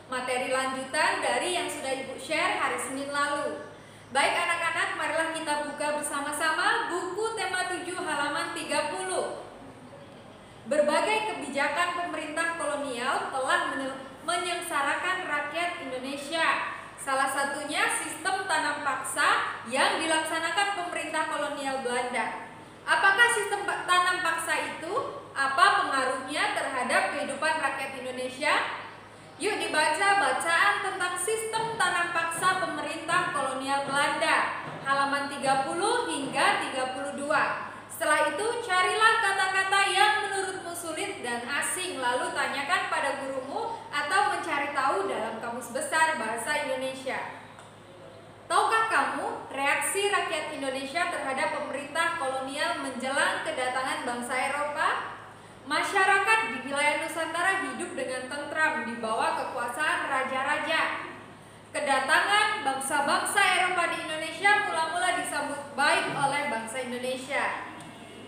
materi lanjutan dari yang sudah Ibu share hari Senin lalu. Baik anak-anak, marilah kita buka bersama-sama buku tema 7 halaman 30. Berbagai kebijakan pemerintah kolonial telah menyengsarakan rakyat Indonesia. Salah satunya sistem tanam paksa yang dilaksanakan pemerintah kolonial Belanda. Apakah sistem tanam paksa itu? Apa pengaruhnya terhadap kehidupan rakyat Indonesia? Yuk dibaca bacaan tentang sistem tanam paksa pemerintah kolonial Belanda, halaman 30 hingga 32. Setelah itu carilah kata-kata yang menurutmu sulit dan asing, lalu tanyakan pada gurumu atau mencari tahu dalam Kamus Besar Bahasa Indonesia. Tahukah kamu reaksi rakyat Indonesia terhadap pemerintah kolonial menjelang kedatangan bangsa Eropa? Masyarakat di wilayah Nusantara hidup dengan tentram di bawah kekuasaan raja-raja. Kedatangan bangsa-bangsa Eropa di Indonesia mula-mula disambut baik oleh bangsa Indonesia.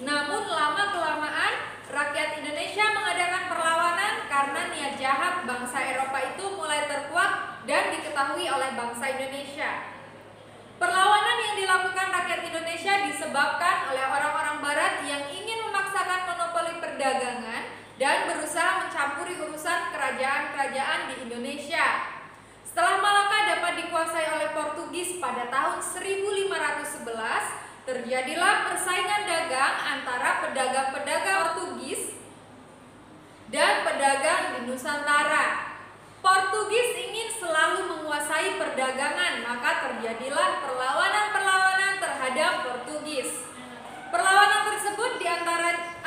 Namun lama-kelamaan rakyat Indonesia mengadakan perlawanan karena niat jahat bangsa Eropa itu mulai terkuak dan diketahui oleh bangsa Indonesia. Perlawanan yang dilakukan rakyat Indonesia disebabkan oleh orang-orang Barat yang ingin memaksakan monopoli perdagangan dan berusaha mencampuri urusan kerajaan-kerajaan di Indonesia. Setelah Malaka dapat dikuasai oleh Portugis pada tahun 1511, terjadilah persaingan dagang antara pedagang-pedagang Portugis dan pedagang di Nusantara. Portugis ingin selalu menguasai perdagangan, maka terjadilah perlawanan-perlawanan terhadap Portugis. Perlawanan tersebut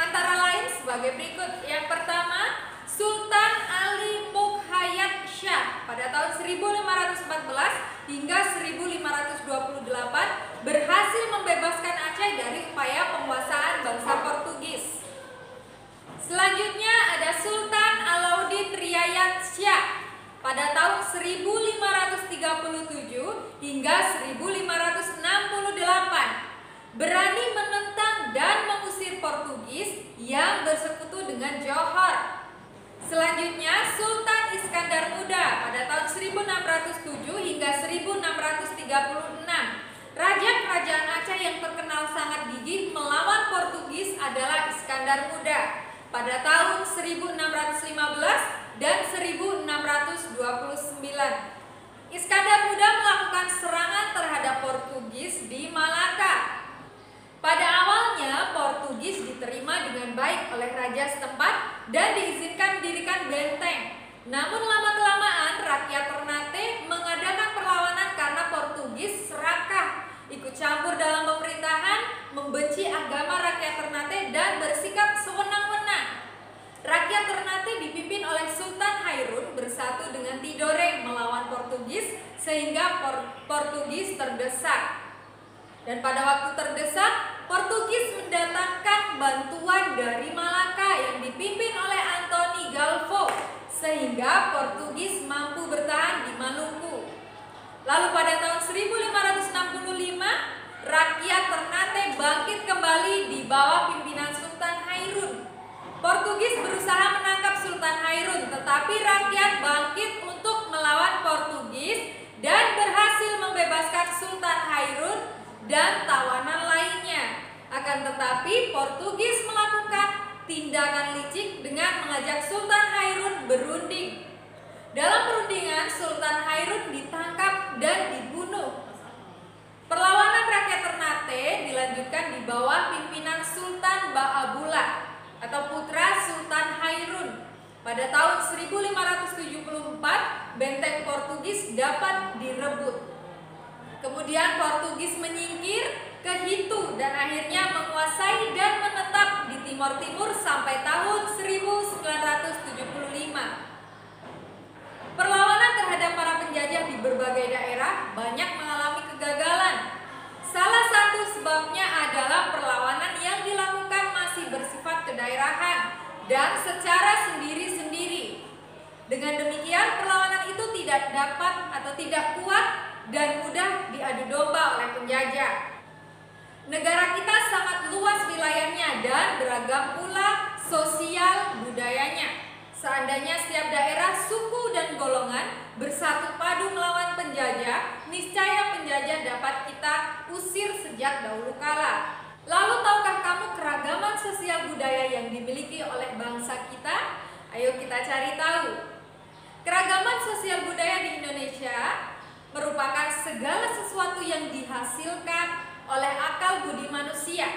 antara lain sebagai berikut. Yang pertama, Sultan Ali Mukhayat Shah pada tahun 1514 hingga 1528 berhasil membebaskan Aceh dari upaya penguasaan bangsa Portugis. Selanjutnya ada Sultan Alauddin Riayat Shah pada tahun 1537 hingga 1568 berani menentang dan mengusir Portugis yang bersekutu dengan Johor. Selanjutnya Sultan Iskandar Muda pada tahun 1607 hingga 1636. Raja Kerajaan Aceh yang terkenal sangat gigih melawan Portugis adalah Iskandar Muda pada tahun 1615 dan 1629. Iskandar Muda melakukan serangan terhadap Portugis di Malaka. Pada awalnya Portugis diterima dengan baik oleh raja setempat dan diizinkan mendirikan benteng. Namun lama-kelamaan rakyat Ternate mengadakan perlawanan karena Portugis serakah, ikut campur dalam pemerintahan, membenci agama rakyat Ternate dan bersikap sewenang-wenang. Rakyat Ternate dipimpin oleh Sultan Hairun bersatu dengan Tidore melawan Portugis sehingga Portugis terdesak. Dan pada waktu terdesak, Portugis mendatangkan bantuan dari Malaka yang dipimpin oleh Anthony Galvo sehingga Portugis mampu bertahan di Maluku. Lalu pada tahun 1565, rakyat Ternate bangkit kembali di bawah pimpinan Sultan Hairun. Portugis berusaha menangkap Sultan Hairun, tetapi rakyat bangkit untuk melawan Portugis dan berhasil membebaskan Sultan Hairun dan tawanan lainnya. Akan tetapi Portugis melakukan tindakan licik dengan mengajak Sultan Hairun berunding. Dalam perundingan Sultan Hairun ditangkap dan dibunuh. Perlawanan rakyat Ternate dilanjutkan di bawah pimpinan Sultan Ba'abullah atau putra Sultan Hairun. Pada tahun 1574 benteng Portugis dapat direbut. Kemudian Portugis menyingkir ke Hitu dan akhirnya menguasai dan menetap di Timur Timur sampai tahun 1975. Perlawanan terhadap para penjajah di berbagai daerah banyak mengalami kegagalan. Salah satu sebabnya adalah perlawanan yang dilakukan masih bersifat kedaerahan dan secara sendiri-sendiri. Dengan demikian perlawanan itu tidak dapat atau tidak kuat dan mudah diadu domba oleh penjajah. Negara kita sangat luas wilayahnya dan beragam pula sosial budayanya. Saat Seandainya setiap daerah, suku, dan golongan bersatu padu melawan penjajah, niscaya penjajah dapat kita usir sejak dahulu kala. Lalu tahukah kamu keragaman sosial budaya yang dimiliki oleh bangsa kita? Ayo kita cari tahu. Keragaman sosial budaya di Indonesia merupakan segala sesuatu yang dihasilkan oleh akal budi manusia.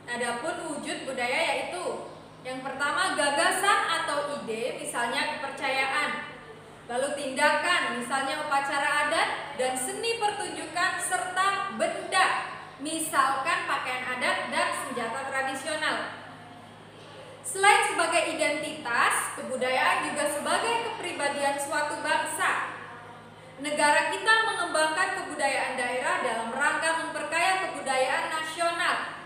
Adapun wujud budaya yaitu yang pertama gagasan atau ide, misalnya kepercayaan. Lalu tindakan, misalnya upacara adat dan seni pertunjukan serta benda, misalkan pakaian adat dan senjata tradisional. Selain sebagai identitas, kebudayaan juga sebagai kepribadian suatu bangsa. Negara kita mengembangkan kebudayaan daerah dalam rangka memperkaya kebudayaan nasional.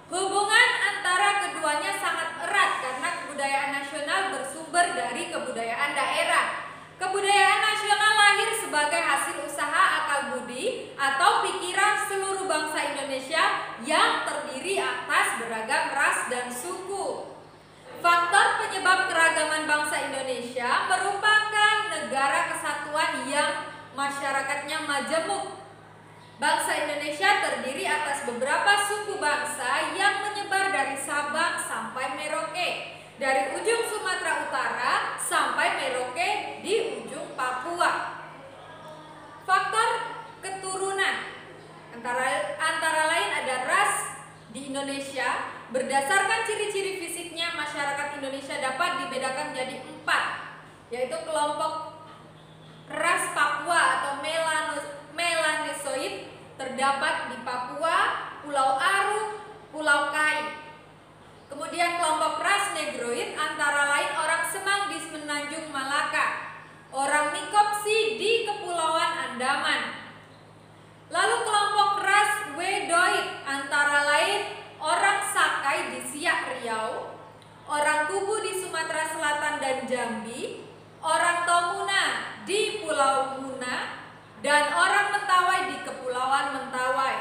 Hubungan antara keduanya sangat erat karena kebudayaan nasional bersumber dari kebudayaan daerah. Kebudayaan nasional lahir sebagai hasil usaha akal budi atau pikiran seluruh bangsa Indonesia yang terdiri atas beragam ras dan suku. Faktor penyebab keragaman bangsa Indonesia merupakan negara kesatuan yang masyarakatnya majemuk. Bangsa Indonesia terdiri atas beberapa suku bangsa yang menyebar dari Sabang sampai Merauke, dari ujung Sumatera Utara sampai Merauke di ujung Papua. Faktor keturunan antara lain ada ras di Indonesia. Berdasarkan ciri-ciri fisiknya, masyarakat Indonesia dapat dibedakan menjadi 4, yaitu kelompok ras Papua atau Melanesoid terdapat di Papua, Pulau Aru, Pulau Kai. Kemudian kelompok ras Negroid antara lain orang Semang di Semenanjung Malaka, orang Nikopsi di Kepulauan Andaman. Lalu kelompok ras Wedoid antara lain orang Sakai di Siak Riau, orang Kubu di Sumatera Selatan dan Jambi, orang Tomuna di Pulau Muna, dan orang Mentawai di Kepulauan Mentawai.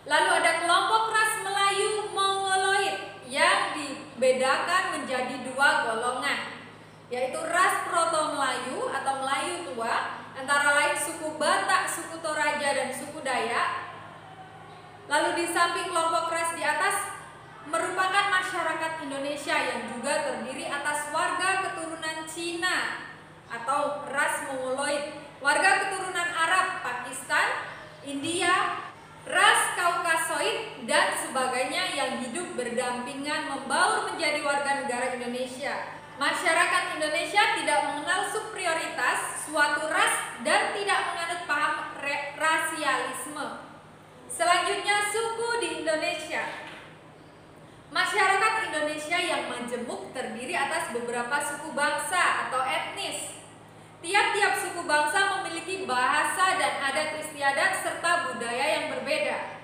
Lalu ada kelompok ras Melayu Mongoloid yang dibedakan menjadi 2 golongan, yaitu ras Proto Melayu atau Melayu tua, antara lain suku Batak, suku Toraja, dan suku Dayak. Lalu di samping kelompok ras di atas merupakan masyarakat Indonesia yang juga terdiri atas warga keturunan Cina atau ras Mongoloid, warga keturunan Arab, Pakistan, India, ras Kaukasoid, dan sebagainya yang hidup berdampingan membaur menjadi warga negara Indonesia. Masyarakat Indonesia tidak mengenal superioritas suatu ras dan tidak menganut paham rasialisme. Selanjutnya, suku di Indonesia. Masyarakat Indonesia yang majemuk terdiri atas beberapa suku bangsa atau etnis. Tiap-tiap suku bangsa memiliki bahasa dan adat istiadat serta budaya yang berbeda.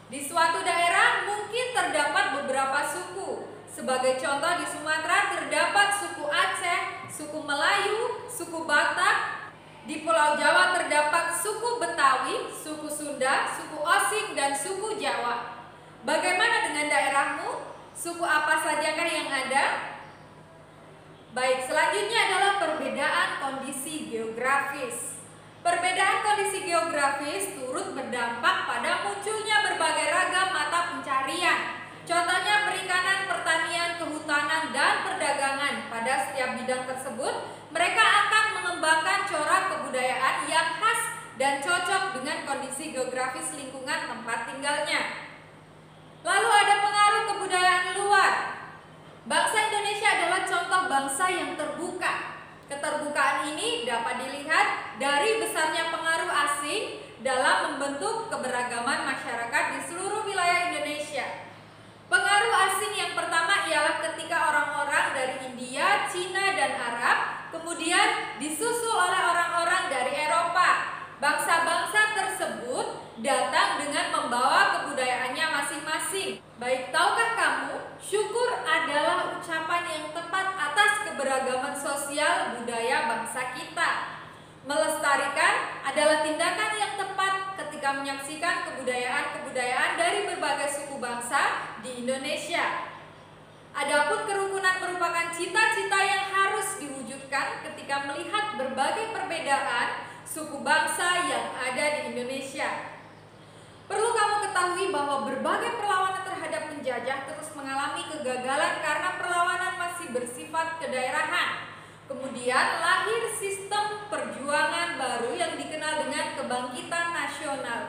Di suatu daerah mungkin terdapat beberapa suku. Sebagai contoh, di Sumatera terdapat suku Aceh, suku Melayu, suku Batak. Di Pulau Jawa terdapat suku Betawi, suku Sunda, suku Osing, dan suku Jawa. Bagaimana dengan daerahmu? Suku apa sajakah yang ada? Baik, selanjutnya adalah perbedaan kondisi geografis. Perbedaan kondisi geografis turut berdampak pada munculnya berbagai ragam mata pencarian. Contohnya perikanan, pertanian, kehutanan, dan perdagangan. Pada setiap bidang tersebut, mereka akan mengembangkan corak kebudayaan yang khas dan cocok dengan kondisi geografis lingkungan tempat tinggalnya. Lalu ada pengaruh kebudayaan luar. Bangsa Indonesia adalah contoh bangsa yang terbuka. Keterbukaan ini dapat dilihat dari besarnya pengaruh asing dalam membentuk keberagaman masyarakat di seluruh wilayah Indonesia. Pengaruh asing yang pertama ialah ketika orang-orang dari India, Cina, dan Arab kemudian disusul oleh orang-orang dari Eropa. Bangsa-bangsa tersebut datang dengan membawa kebudayaannya masing-masing. Baik, tahukah kamu, syukur adalah ucapan yang tepat atas keberagaman sosial budaya bangsa kita. Melestarikan adalah tindakan yang tepat ketika menyaksikan kebudayaan-kebudayaan dari berbagai suku bangsa di Indonesia. Adapun kerukunan merupakan cita-cita yang harus menjelaskan ketika melihat berbagai perbedaan suku bangsa yang ada di Indonesia. Perlu kamu ketahui bahwa berbagai perlawanan terhadap penjajah terus mengalami kegagalan karena perlawanan masih bersifat kedaerahan. Kemudian lahir sistem perjuangan baru yang dikenal dengan kebangkitan nasional.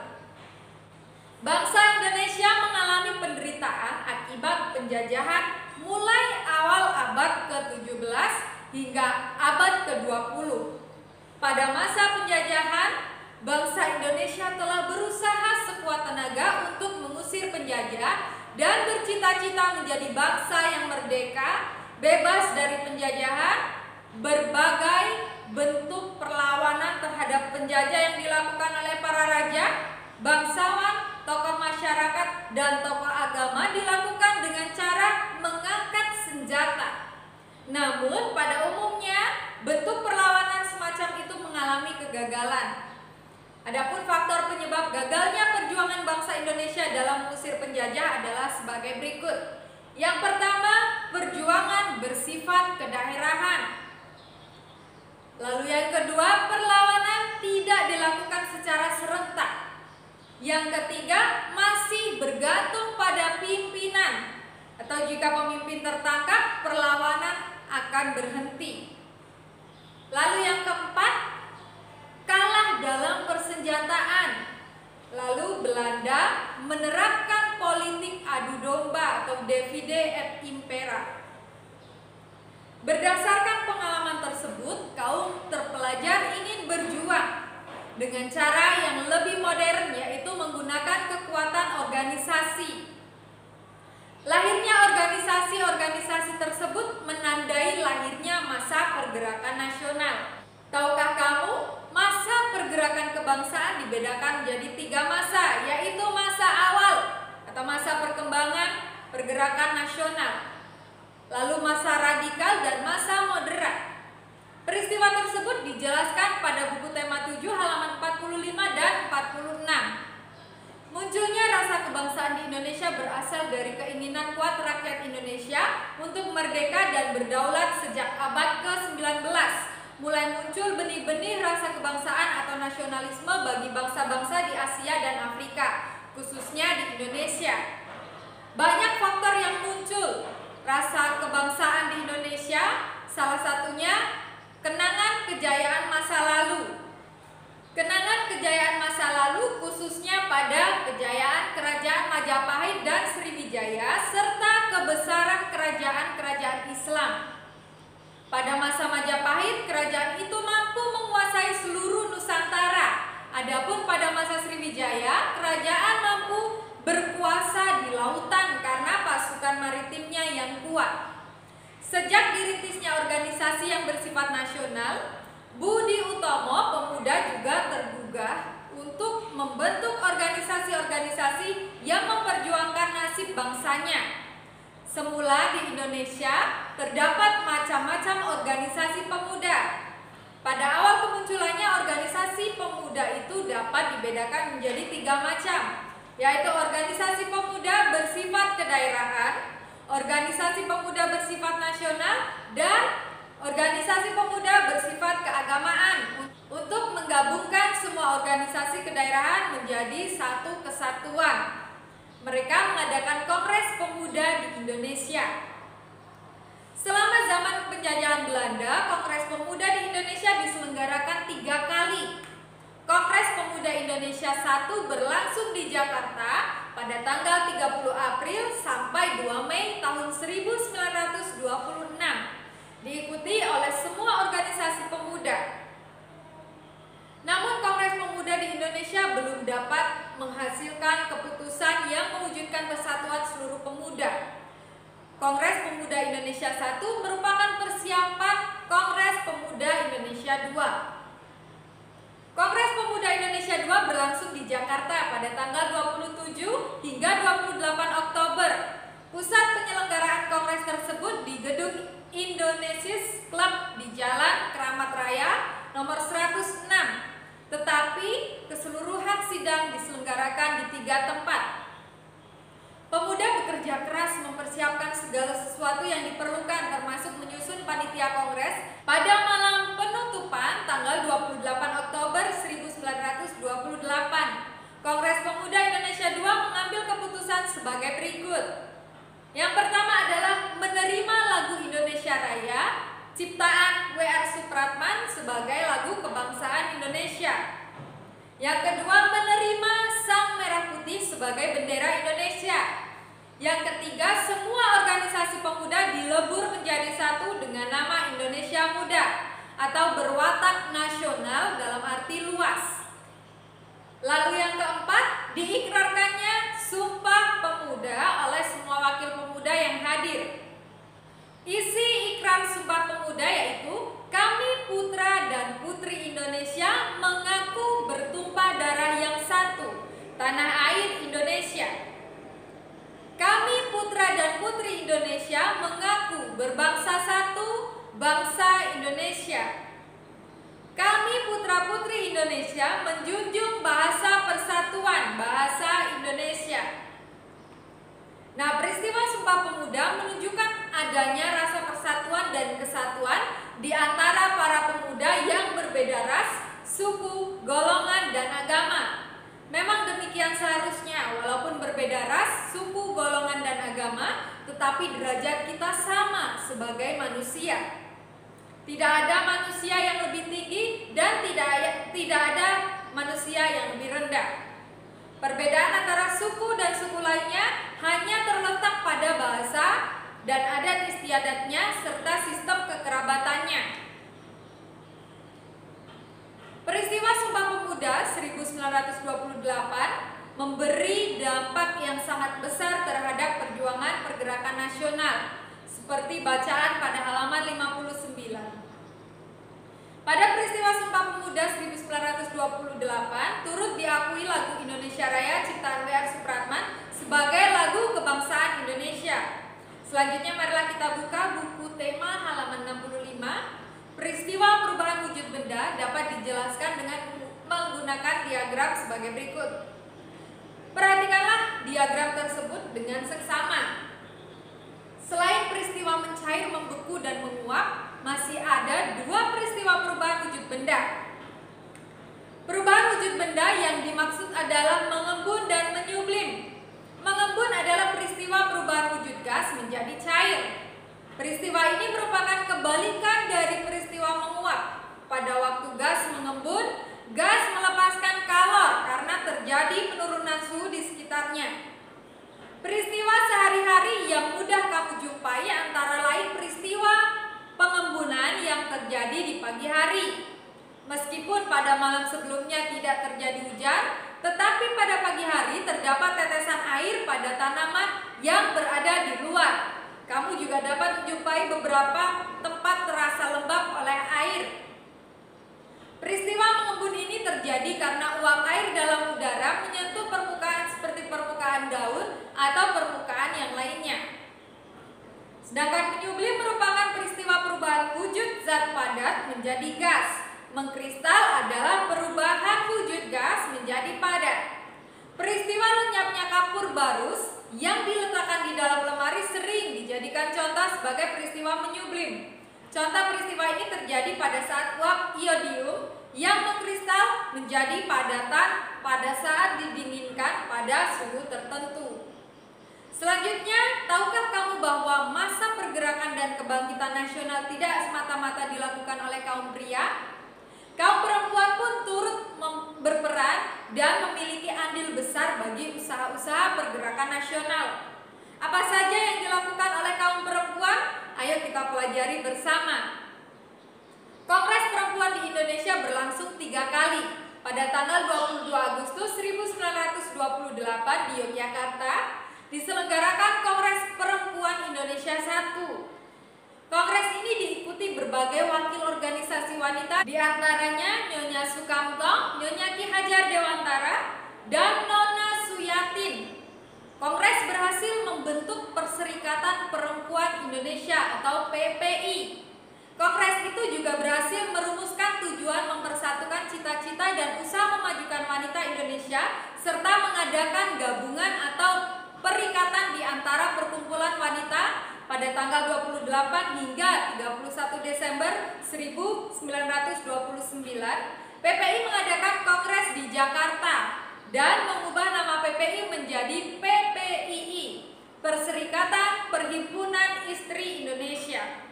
Bangsa Indonesia mengalami penderitaan akibat penjajahan mulai awal abad ke-17 hingga abad ke-20. Pada masa penjajahan, bangsa Indonesia telah berusaha sekuat tenaga untuk mengusir penjajah dan bercita-cita menjadi bangsa yang merdeka, bebas dari penjajahan. Berbagai bentuk perlawanan terhadap penjajah yang dilakukan oleh para raja, bangsawan, tokoh masyarakat, dan tokoh agama dilakukan dengan cara mengangkat senjata. Namun pada umumnya bentuk perlawanan semacam itu mengalami kegagalan. Adapun faktor penyebab gagalnya perjuangan bangsa Indonesia dalam mengusir penjajah adalah sebagai berikut. Yang pertama, perjuangan bersifat kedaerahan. Lalu yang kedua, perlawanan tidak dilakukan secara serentak. Yang ketiga, masih bergantung pada pimpinan, atau jika pemimpin tertangkap, perlawanan akan berhenti. Lalu yang keempat, kalah dalam persenjataan. Lalu Belanda menerapkan politik adu domba atau divide et impera. Berdasarkan pengalaman tersebut, kaum terpelajar ingin berjuang dengan cara yang lebih modern, yaitu menggunakan kekuatan organisasi. Lahirnya organisasi-organisasi tersebut menandai lahirnya masa pergerakan nasional. Tahukah kamu, masa pergerakan kebangsaan dibedakan menjadi 3 masa, yaitu masa awal atau masa perkembangan pergerakan nasional, lalu masa radikal dan masa moderat. Peristiwa tersebut dijelaskan pada buku tema 7 halaman 45 dan 46. Munculnya rasa kebangsaan di Indonesia berasal dari keinginan kuat rakyat Indonesia untuk merdeka dan berdaulat sejak abad ke-19. Mulai muncul benih-benih rasa kebangsaan atau nasionalisme bagi bangsa-bangsa di Asia dan Afrika, khususnya di Indonesia. Banyak faktor yang muncul rasa kebangsaan di Indonesia, salah satunya kenangan kejayaan masa lalu. Kenangan kejayaan masa lalu khususnya pada kejayaan Kerajaan Majapahit dan Sriwijaya serta kebesaran kerajaan-kerajaan Islam. Pada masa Majapahit, kerajaan itu mampu menguasai seluruh Nusantara. Adapun pada masa Sriwijaya, kerajaan mampu berkuasa di lautan karena pasukan maritimnya yang kuat. Sejak dirintisnya organisasi yang bersifat nasional, Budi Utomo pemuda juga tergugah untuk membentuk organisasi-organisasi yang memperjuangkan nasib bangsanya. Semula di Indonesia terdapat macam-macam organisasi pemuda. Pada awal kemunculannya organisasi pemuda itu dapat dibedakan menjadi 3 macam, yaitu organisasi pemuda bersifat kedaerahan, organisasi pemuda bersifat nasional, dan organisasi pemuda bersifat keagamaan. Untuk menggabungkan semua organisasi kedaerahan menjadi satu kesatuan, mereka mengadakan Kongres Pemuda di Indonesia. Selama zaman penjajahan Belanda, Kongres Pemuda di Indonesia diselenggarakan 3 kali. Kongres Pemuda Indonesia I berlangsung di Jakarta pada tanggal 30 April sampai 2 Mei tahun 1926. Diikuti oleh semua organisasi pemuda. Namun Kongres Pemuda di Indonesia belum dapat menghasilkan keputusan yang mewujudkan persatuan seluruh pemuda. Kongres Pemuda Indonesia I merupakan persiapan Kongres Pemuda Indonesia II. Kongres Pemuda Indonesia II berlangsung di Jakarta pada tanggal 27 hingga 28 Oktober. Pusat penyelenggaraan kongres tersebut di gedung Indonesian Club di Jalan Keramat Raya nomor 106. Tetapi keseluruhan sidang diselenggarakan di 3 tempat. Pemuda bekerja keras mempersiapkan segala sesuatu yang diperlukan, termasuk menyusun panitia Kongres pada malam penutupan tanggal 28 Oktober 1928. Kongres Pemuda Indonesia II mengambil keputusan sebagai berikut. Yang pertama adalah menerima lagu Indonesia Raya ciptaan W.R. Supratman sebagai lagu kebangsaan Indonesia. Yang kedua, menerima Sang Merah Putih sebagai bendera Indonesia. Yang ketiga, semua organisasi pemuda dilebur menjadi satu dengan nama Indonesia Muda atau berwatak nasional dalam arti luas. Lalu yang keempat, diikrarkannya Sumpah Pemuda oleh semua wakil pemuda yang hadir. Isi ikrar Sumpah Pemuda yaitu, kami putra dan putri Indonesia mengaku bertumpah darah yang satu, tanah air Indonesia. Kami putra dan putri Indonesia mengaku berbangsa satu, bangsa Indonesia. Kami putra-putri Indonesia menjunjung bahasa persatuan, bahasa Indonesia. Nah, peristiwa Sumpah Pemuda menunjukkan adanya rasa persatuan dan kesatuan di antara para pemuda yang berbeda ras, suku, golongan, dan agama. Memang demikian seharusnya, walaupun berbeda ras, suku, golongan, dan agama, tetapi derajat kita sama sebagai manusia. Tidak ada manusia yang lebih tinggi dan tidak ada manusia yang lebih rendah. Perbedaan antara suku dan suku lainnya hanya terletak pada bahasa dan adat istiadatnya serta sistem kekerabatannya. Peristiwa Sumpah Pemuda 1928 memberi dampak yang sangat besar terhadap perjuangan pergerakan nasional, seperti bacaan pada halaman 59. Pada peristiwa Sumpah Pemuda 1928 turut diakui lagu Indonesia Raya ciptaan W.R. Supratman sebagai lagu kebangsaan Indonesia. Selanjutnya marilah kita buka buku tema halaman 65. Peristiwa perubahan wujud benda dapat dijelaskan dengan menggunakan diagram sebagai berikut. Perhatikanlah diagram tersebut dengan seksama. Selain peristiwa mencair, membeku, dan menguap, masih ada dua peristiwa perubahan wujud benda. Perubahan wujud benda yang dimaksud adalah mengembun dan menyublim. Mengembun adalah peristiwa perubahan wujud gas menjadi cair. Peristiwa ini merupakan kebalikan dari peristiwa menguap. Pada waktu gas mengembun, gas melepaskan kalor karena terjadi penurunan suhu di sekitarnya. Peristiwa sehari-hari yang mudah kamu jumpai antara lain peristiwa pengembunan yang terjadi di pagi hari. Meskipun pada malam sebelumnya tidak terjadi hujan, tetapi pada pagi hari terdapat tetesan air pada tanaman yang berada di luar. Kamu juga dapat menjumpai beberapa tempat terasa lembab oleh air. Peristiwa mengembun ini terjadi karena uap air dalam udara menyentuh permukaan seperti permukaan daun atau permukaan yang lainnya. Sedangkan menyublim merupakan peristiwa perubahan wujud zat padat menjadi gas. Mengkristal adalah perubahan wujud gas menjadi padat. Peristiwa lenyapnya kapur barus yang diletakkan di dalam lemari sering dijadikan contoh sebagai peristiwa menyublim. Contoh peristiwa ini terjadi pada saat uap iodium yang mengkristal menjadi padatan pada saat didinginkan pada suhu tertentu. Selanjutnya, tahukah kamu bahwa masa pergerakan dan kebangkitan nasional tidak semata-mata dilakukan oleh kaum pria? Kaum perempuan pun turut berperan dan memiliki andil besar bagi usaha-usaha pergerakan nasional. Apa saja yang dilakukan oleh kaum perempuan? Ayo kita pelajari bersama. Kongres Perempuan di Indonesia berlangsung 3 kali. Pada tanggal 22 Agustus 1928 di Yogyakarta, diselenggarakan Kongres Perempuan Indonesia I. Kongres ini diikuti berbagai wakil organisasi wanita, diantaranya Nyonya Sukamto, Nyonya Ki Hajar Dewantara, dan Nona Suyatin. Kongres berhasil membentuk Perserikatan Perempuan Indonesia atau PPI. Kongres itu juga berhasil merumuskan tujuan mempersatukan cita-cita dan usaha memajukan wanita Indonesia serta mengadakan gabungan atau perikatan di antara perkumpulan wanita pada tanggal 28 hingga 31 Desember 1929, PPI mengadakan kongres di Jakarta dan mengubah nama PPI menjadi PPII, Perserikatan Perhimpunan Istri Indonesia.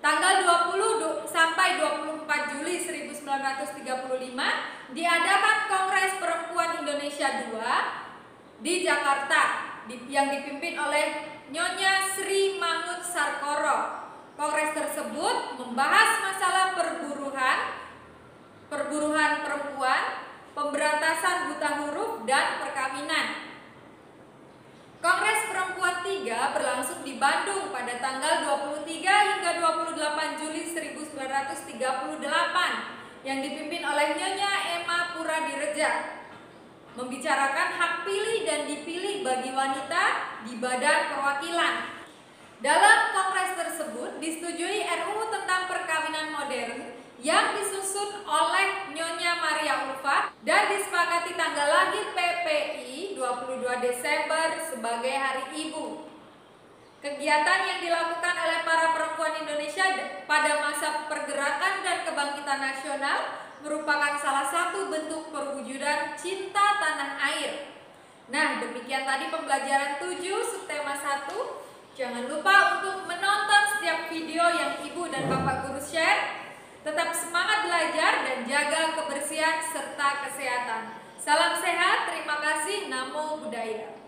Tanggal 20 sampai 24 Juli 1935 diadakan Kongres Perempuan Indonesia II di Jakarta yang dipimpin oleh Nyonya Sri Mangun Sarkoro. Kongres tersebut membahas masalah perburuhan perempuan, pemberantasan buta huruf, dan perkawinan. Kongres Perempuan III berlangsung di Bandung pada tanggal 23 hingga 28 Juli 1938 yang dipimpin oleh Nyonya Emma Puradiredja, membicarakan hak pilih dan dipilih bagi wanita di Badan Perwakilan. Dalam kongres tersebut disetujui RUU tentang perkawinan modern yang disusun oleh Nyonya Maria Ulfa dan disepakati tanggal lahir PPI 22 Desember sebagai Hari Ibu. Kegiatan yang dilakukan oleh para perempuan Indonesia pada masa pergerakan dan kebangkitan nasional merupakan salah satu bentuk perwujudan cinta tanah air. Nah, demikian tadi pembelajaran 7 subtema 1. Jangan lupa untuk menonton setiap video yang Ibu dan Bapak Guru share. Tetap semangat belajar dan jaga kebersihan serta kesehatan. Salam sehat, terima kasih, Namo Buddhaya.